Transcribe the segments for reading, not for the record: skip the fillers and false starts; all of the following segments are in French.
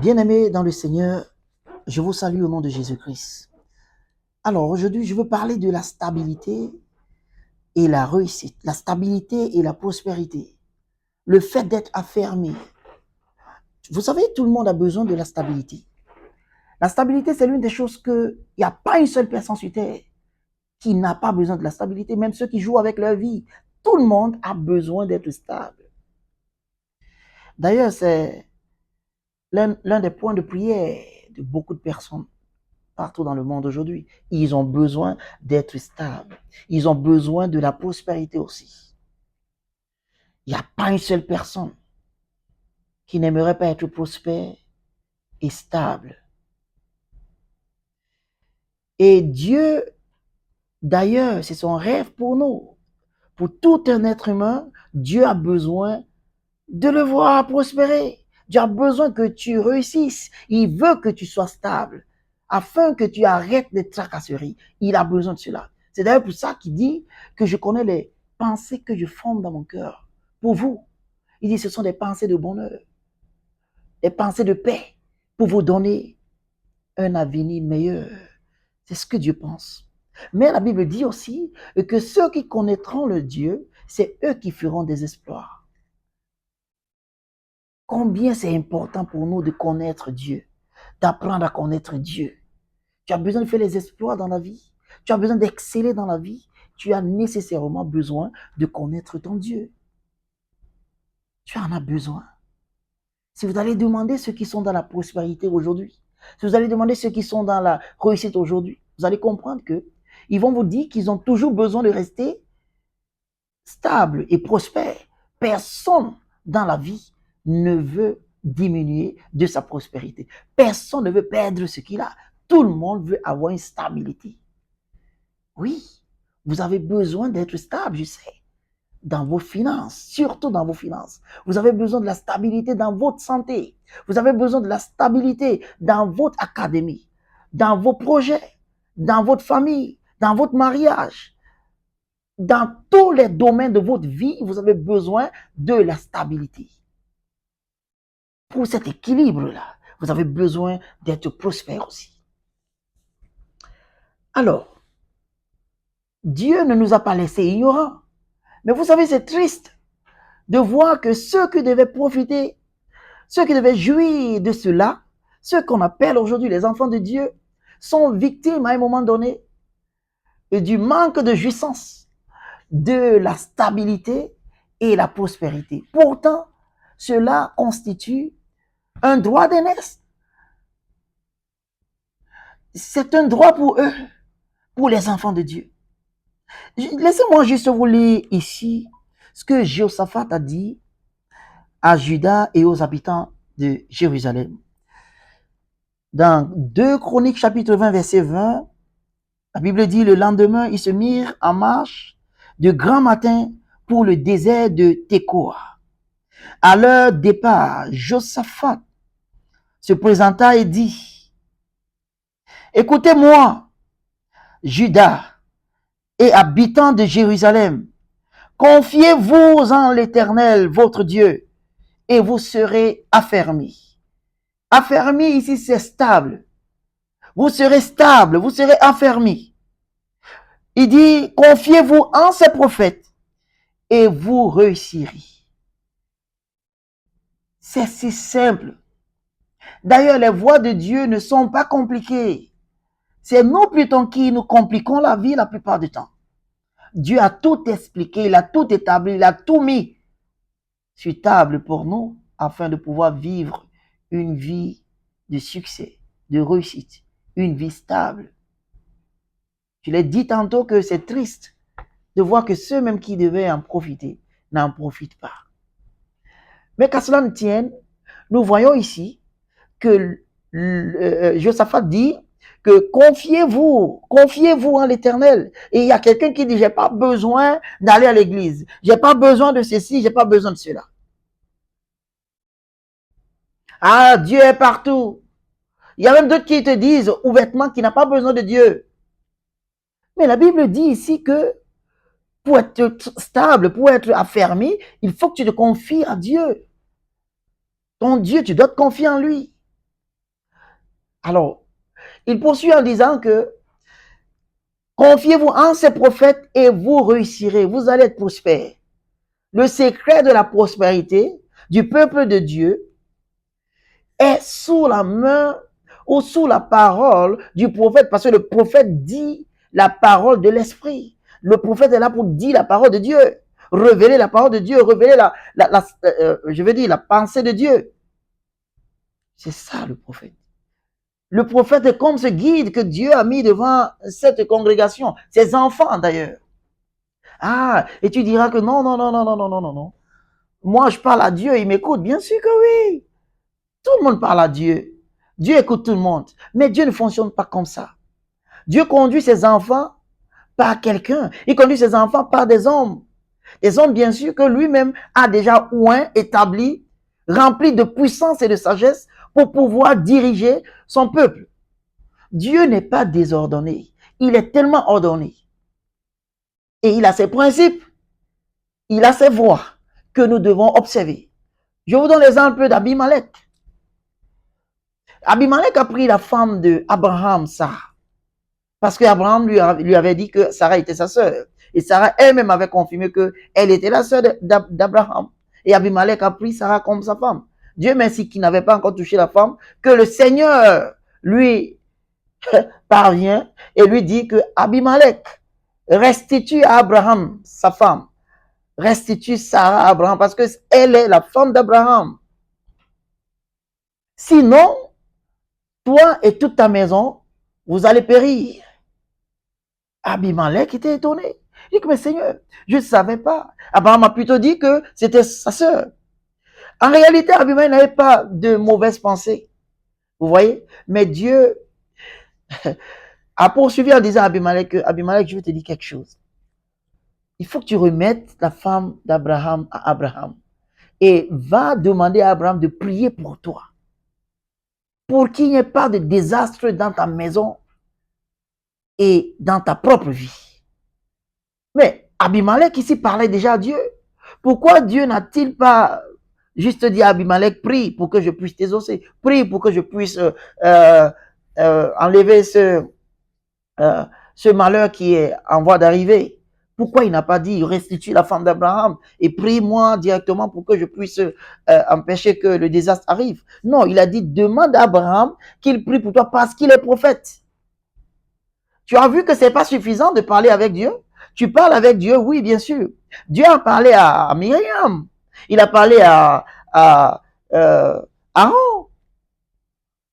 Bien-aimés dans le Seigneur, je vous salue au nom de Jésus-Christ. Alors aujourd'hui, je veux parler de la stabilité et la réussite, la stabilité et la prospérité, le fait d'être affermi. Vous savez, tout le monde a besoin de la stabilité. La stabilité, c'est l'une des choses il n'y a pas une seule personne sur Terre qui n'a pas besoin de la stabilité, même ceux qui jouent avec leur vie. Tout le monde a besoin d'être stable. D'ailleurs, c'est l'un des points de prière de beaucoup de personnes partout dans le monde aujourd'hui. Ils ont besoin d'être stables. Ils ont besoin de la prospérité aussi. Il n'y a pas une seule personne qui n'aimerait pas être prospère et stable. Et Dieu, d'ailleurs, c'est son rêve pour nous. Pour tout un être humain, Dieu a besoin de le voir prospérer. Dieu a besoin que tu réussisses. Il veut que tu sois stable afin que tu arrêtes les tracasseries. Il a besoin de cela. C'est d'ailleurs pour ça qu'il dit que je connais les pensées que je forme dans mon cœur. Pour vous, il dit ce sont des pensées de bonheur, des pensées de paix pour vous donner un avenir meilleur. C'est ce que Dieu pense. Mais la Bible dit aussi que ceux qui connaîtront le Dieu, c'est eux qui feront des exploits. Combien c'est important pour nous de connaître Dieu, d'apprendre à connaître Dieu. Tu as besoin de faire les exploits dans la vie. Tu as besoin d'exceller dans la vie. Tu as nécessairement besoin de connaître ton Dieu. Tu en as besoin. Si vous allez demander ceux qui sont dans la prospérité aujourd'hui, si vous allez demander ceux qui sont dans la réussite aujourd'hui, vous allez comprendre ils vont vous dire qu'ils ont toujours besoin de rester stables et prospères. Personne dans la vie ne veut diminuer de sa prospérité. Personne ne veut perdre ce qu'il a. Tout le monde veut avoir une stabilité. Oui, vous avez besoin d'être stable, je sais, dans vos finances, surtout dans vos finances. Vous avez besoin de la stabilité dans votre santé. Vous avez besoin de la stabilité dans votre académie, dans vos projets, dans votre famille, dans votre mariage. Dans tous les domaines de votre vie, vous avez besoin de la stabilité. Pour cet équilibre-là, vous avez besoin d'être prospère aussi. Alors, Dieu ne nous a pas laissés ignorants. Mais vous savez, c'est triste de voir que ceux qui devaient profiter, ceux qui devaient jouir de cela, ceux qu'on appelle aujourd'hui les enfants de Dieu, sont victimes à un moment donné du manque de jouissance, de la stabilité et la prospérité. Pourtant, cela constitue un droit d'aînesse. C'est un droit pour eux, pour les enfants de Dieu. Laissez-moi juste vous lire ici ce que Jéhoshaphat a dit à Juda et aux habitants de Jérusalem. Dans 2 Chroniques chapitre 20 verset 20, la Bible dit, le lendemain, ils se mirent en marche de grand matin pour le désert de Tekoa. À leur départ, Josaphat se présenta et dit, écoutez-moi, Juda et habitants de Jérusalem, confiez-vous en l'Éternel, votre Dieu, et vous serez affermis. Affermis ici, c'est stable. Vous serez stable, vous serez affermis. Il dit, confiez-vous en ces prophètes et vous réussirez. C'est si simple. D'ailleurs, les voies de Dieu ne sont pas compliquées. C'est nous plutôt qui nous compliquons la vie la plupart du temps. Dieu a tout expliqué, il a tout établi, il a tout mis sur table pour nous afin de pouvoir vivre une vie de succès, de réussite, une vie stable. Je l'ai dit tantôt que c'est triste de voir que ceux même qui devaient en profiter n'en profitent pas. Mais qu'à cela ne tienne, nous voyons ici que Josaphat dit que confiez-vous en l'Éternel. Et il y a quelqu'un qui dit, j'ai pas besoin d'aller à l'église, j'ai pas besoin de ceci, j'ai pas besoin de cela. Ah, Dieu est partout. Il y a même d'autres qui te disent ouvertement qu'il n'a pas besoin de Dieu. Mais la Bible dit ici que pour être stable, pour être affermi, il faut que tu te confies à Dieu. Ton Dieu, tu dois te confier en lui. Alors, il poursuit en disant que confiez-vous en ces prophètes et vous réussirez, vous allez être prospères. Le secret de la prospérité du peuple de Dieu est sous la main ou sous la parole du prophète, parce que le prophète dit la parole de l'esprit. Le prophète est là pour dire la parole de Dieu, révéler la parole de Dieu, révéler je veux dire, la pensée de Dieu. C'est ça le prophète. Le prophète est comme ce guide que Dieu a mis devant cette congrégation, ses enfants d'ailleurs. Ah, et tu diras que non, non, non, non, non, non, non, non, non. Moi, je parle à Dieu, il m'écoute. Bien sûr que oui. Tout le monde parle à Dieu. Dieu écoute tout le monde. Mais Dieu ne fonctionne pas comme ça. Dieu conduit ses enfants par quelqu'un. Il conduit ses enfants par des hommes. Des hommes, bien sûr, que lui-même a déjà oint, établi, rempli de puissance et de sagesse pour pouvoir diriger son peuple. Dieu n'est pas désordonné. Il est tellement ordonné. Et il a ses principes. Il a ses voies que nous devons observer. Je vous donne l'exemple d'Abimelech. Abimelech a pris la femme d'Abraham, Sarah. Parce qu'Abraham lui avait dit que Sarah était sa sœur. Et Sarah elle-même avait confirmé qu'elle était la sœur d'Abraham. Et Abimelech a pris Sarah comme sa femme. Dieu merci qu'il n'avait pas encore touché la femme, que le Seigneur lui parvient et lui dit que Abimelech restitue à Abraham sa femme. Restitue Sarah à Abraham parce qu'elle est la femme d'Abraham. Sinon, toi et toute ta maison, vous allez périr. Abimelech était étonné. Il dit que, mais Seigneur, je ne savais pas. Abraham a plutôt dit que c'était sa sœur. En réalité, Abimelech n'avait pas de mauvaises pensées. Vous voyez? Mais Dieu a poursuivi en disant à Abimelech que, Abimelech, je vais te dire quelque chose. Il faut que tu remettes la femme d'Abraham à Abraham. Et va demander à Abraham de prier pour toi. Pour qu'il n'y ait pas de désastre dans ta maison et dans ta propre vie. Mais Abimelech ici parlait déjà à Dieu. Pourquoi Dieu n'a-t-il pas juste dit à Abimelech, prie pour que je puisse t'exaucer, prie pour que je puisse enlever ce malheur qui est en voie d'arriver? Pourquoi il n'a pas dit, restitue la femme d'Abraham et prie-moi directement pour que je puisse empêcher que le désastre arrive? Non, il a dit, demande à Abraham qu'il prie pour toi parce qu'il est prophète. Tu as vu que ce n'est pas suffisant de parler avec Dieu? Tu parles avec Dieu, oui, bien sûr. Dieu a parlé à Myriam. Il a parlé à Aaron.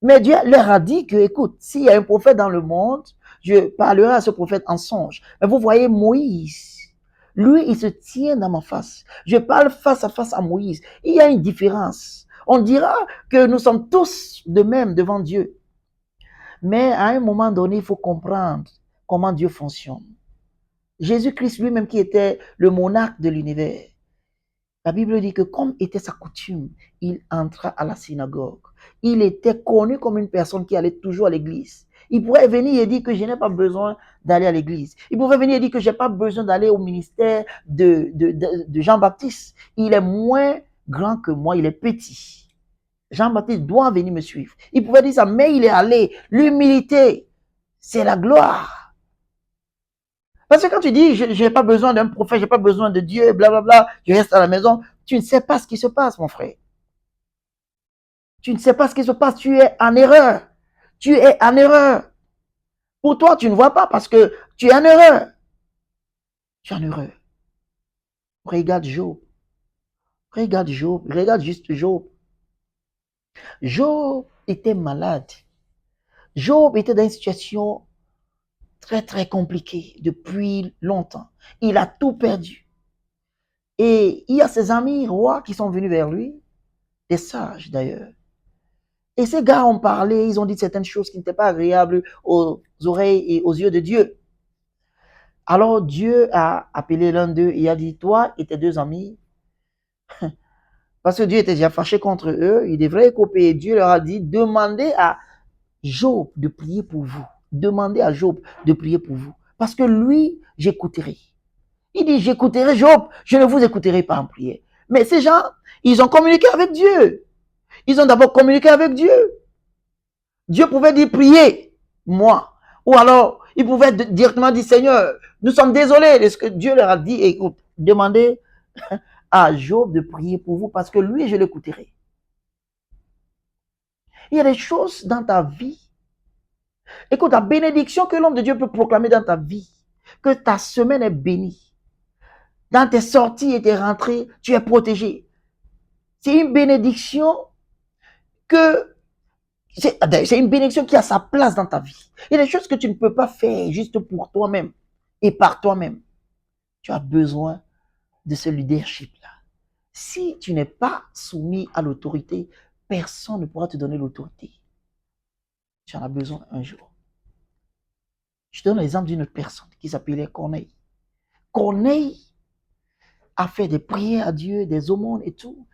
Mais Dieu leur a dit que, écoute, s'il y a un prophète dans le monde, je parlerai à ce prophète en songe. Mais vous voyez, Moïse, lui, il se tient dans ma face. Je parle face à face à Moïse. Il y a une différence. On dira que nous sommes tous de même devant Dieu. Mais à un moment donné, il faut comprendre comment Dieu fonctionne. Jésus-Christ lui-même qui était le monarque de l'univers, la Bible dit que comme était sa coutume, il entra à la synagogue. Il était connu comme une personne qui allait toujours à l'église. Il pourrait venir et dire que je n'ai pas besoin d'aller à l'église. Il pouvait venir et dire que je n'ai pas besoin d'aller au ministère de Jean-Baptiste. Il est moins grand que moi, il est petit. Jean-Baptiste doit venir me suivre. Il pouvait dire ça, mais il est allé. L'humilité, c'est la gloire. Parce que quand tu dis, je n'ai pas besoin d'un prophète, je n'ai pas besoin de Dieu, blablabla, je reste à la maison, tu ne sais pas ce qui se passe, mon frère. Tu ne sais pas ce qui se passe, tu es en erreur. Tu es en erreur. Pour toi, tu ne vois pas parce que tu es en erreur. Tu es en erreur. Regarde Job. Regarde Job. Regarde juste Job. Job était malade. Job était dans une situation très, très compliquée depuis longtemps. Il a tout perdu. Et il y a ses amis rois qui sont venus vers lui, des sages d'ailleurs. Et ces gars ont parlé, ils ont dit certaines choses qui n'étaient pas agréables aux oreilles et aux yeux de Dieu. Alors Dieu a appelé l'un d'eux et a dit, toi et tes deux amis, parce que Dieu était déjà fâché contre eux, ils devraient écoper. Dieu leur a dit, demandez à Job de prier pour vous. Demandez à Job de prier pour vous. Parce que lui, j'écouterai. Il dit, j'écouterai Job, je ne vous écouterai pas en prière. Mais ces gens, ils ont communiqué avec Dieu. Ils ont d'abord communiqué avec Dieu. Dieu pouvait dire priez, moi. Ou alors, il pouvait directement dire Seigneur, nous sommes désolés de ce que Dieu leur a dit. Écoute, demandez à Job de prier pour vous parce que lui, je l'écouterai. Il y a des choses dans ta vie. Écoute, la bénédiction que l'homme de Dieu peut proclamer dans ta vie, que ta semaine est bénie. Dans tes sorties et tes rentrées, tu es protégé. C'est une bénédiction que c'est une bénédiction qui a sa place dans ta vie. Il y a des choses que tu ne peux pas faire juste pour toi-même et par toi-même. Tu as besoin de ce leadership-là. Si tu n'es pas soumis à l'autorité, personne ne pourra te donner l'autorité. Tu en as besoin un jour. Je te donne l'exemple d'une autre personne qui s'appelait Corneille. Corneille a fait des prières à Dieu, des aumônes et tout,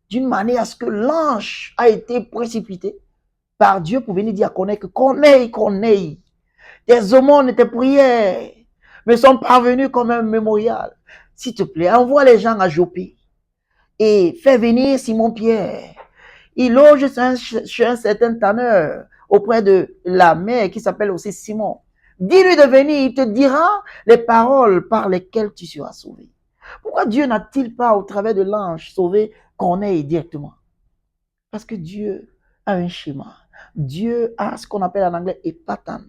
d'une manière à ce que l'ange a été précipité par Dieu pour venir dire à Corneille que Corneille, Corneille, tes aumônes et tes prières me sont parvenus comme un mémorial. S'il te plaît, envoie les gens à Jopé et fais venir Simon-Pierre. Il loge chez un certain tanneur auprès de la mère qui s'appelle aussi Simon. Dis-lui de venir, il te dira les paroles par lesquelles tu seras sauvé. Pourquoi Dieu n'a-t-il pas, au travers de l'ange, sauvé Corneille directement? Parce que Dieu a un schéma. Dieu a ce qu'on appelle en anglais a pattern.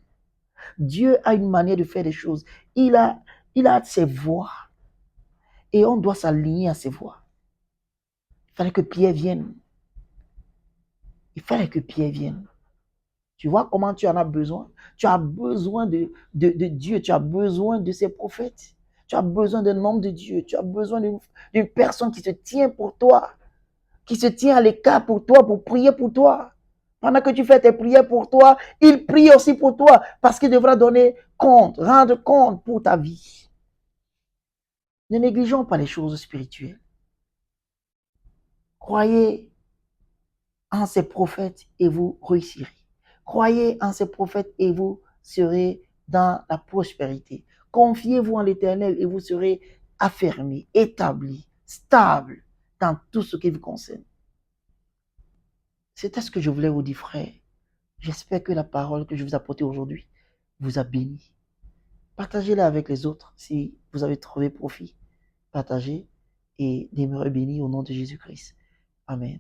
Dieu a une manière de faire des choses. Il a ses voies. Et on doit s'aligner à ses voies. Il fallait que Pierre vienne. Il fallait que Pierre vienne. Tu vois comment tu en as besoin? Tu as besoin de Dieu. Tu as besoin de ses prophètes. Tu as besoin d'un homme de Dieu. Tu as besoin d'une personne qui se tient pour toi. Qui se tient à l'écart pour toi, pour prier pour toi. Pendant que tu fais tes prières pour toi, il prie aussi pour toi parce qu'il devra donner compte, rendre compte pour ta vie. Ne négligeons pas les choses spirituelles. Croyez en ces prophètes et vous réussirez. Croyez en ces prophètes et vous serez dans la prospérité. Confiez-vous en l'Éternel et vous serez affermis, établis, stables dans tout ce qui vous concerne. C'était ce que je voulais vous dire, frère. J'espère que la parole que je vous ai apportée aujourd'hui vous a béni. Partagez-la avec les autres si vous avez trouvé profit. Partagez et demeurez bénis au nom de Jésus-Christ. Amen.